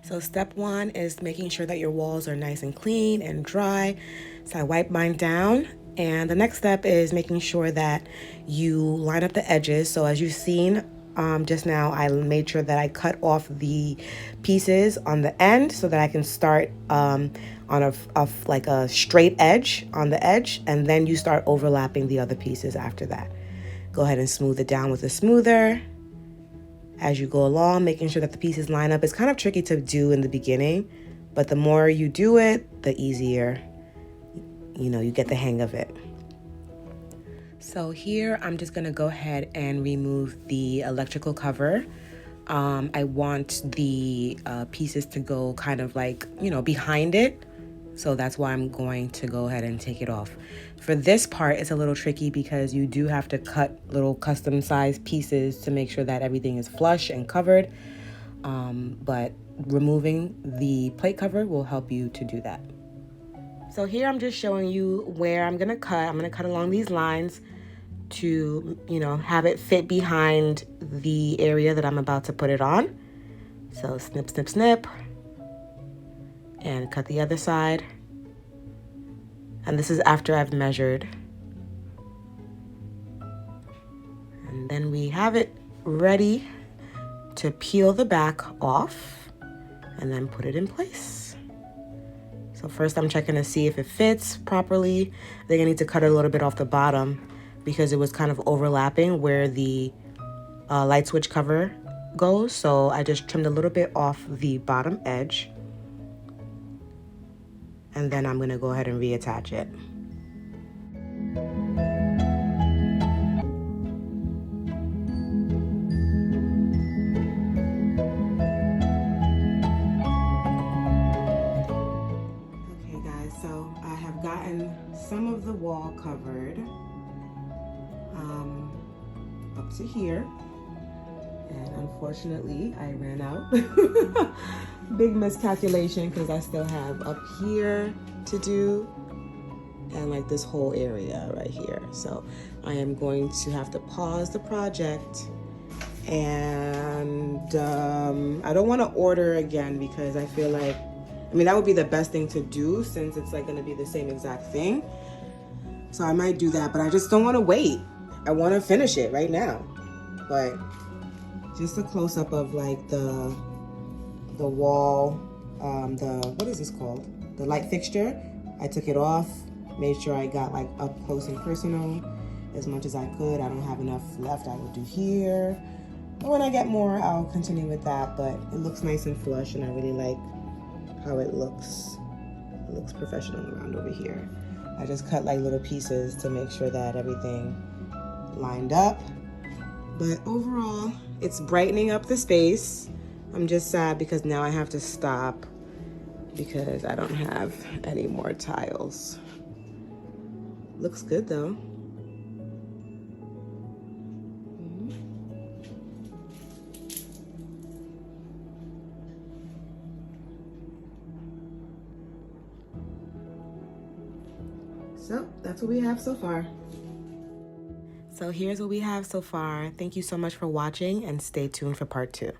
So step one is making sure that your walls are nice and clean and dry. So I wipe mine down. And the next step is making sure that you line up the edges. So as you've seen just now, I made sure that I cut off the pieces on the end so that I can start on like a straight edge on the edge. And then you start overlapping the other pieces after that. Go ahead and smooth it down with a smoother as you go along, making sure that the pieces line up. It's kind of tricky to do in the beginning, but the more you do it, the easier, you get the hang of it. So here, I'm just gonna go ahead and remove the electrical cover. I want the pieces to go kind of like, behind it. So that's why I'm going to go ahead and take it off. For this part, it's a little tricky because you do have to cut little custom sized pieces to make sure that everything is flush and covered. But removing the plate cover will help you to do that. So here I'm just showing you where I'm gonna cut. I'm gonna cut along these lines to, have it fit behind the area that I'm about to put it on. So snip, snip, snip. And cut the other side. And this is after I've measured. And then we have it ready to peel the back off and then put it in place. So first I'm checking to see if it fits properly. I think I need to cut a little bit off the bottom because it was kind of overlapping where the light switch cover goes. So I just trimmed a little bit off the bottom edge. And then I'm gonna go ahead and reattach it. Okay guys, so I have gotten some of the wall covered up to here. And unfortunately, I ran out. Big miscalculation because I still have up here to do and like this whole area right here. So I am going to have to pause the project and I don't want to order again because I feel like, that would be the best thing to do since it's like going to be the same exact thing. So I might do that, but I just don't want to wait. I want to finish it right now. But just a close-up of like the wall, what is this called? The light fixture. I took it off, made sure I got like up close and personal as much as I could. I don't have enough left. I will do here. But when I get more, I'll continue with that. But it looks nice and flush and I really like how it looks. It looks professional around over here. I just cut like little pieces to make sure that everything lined up. But overall, it's brightening up the space. I'm just sad because now I have to stop because I don't have any more tiles. Looks good though. So that's what we have so far. So here's what we have so far. Thank you so much for watching and stay tuned for part 2.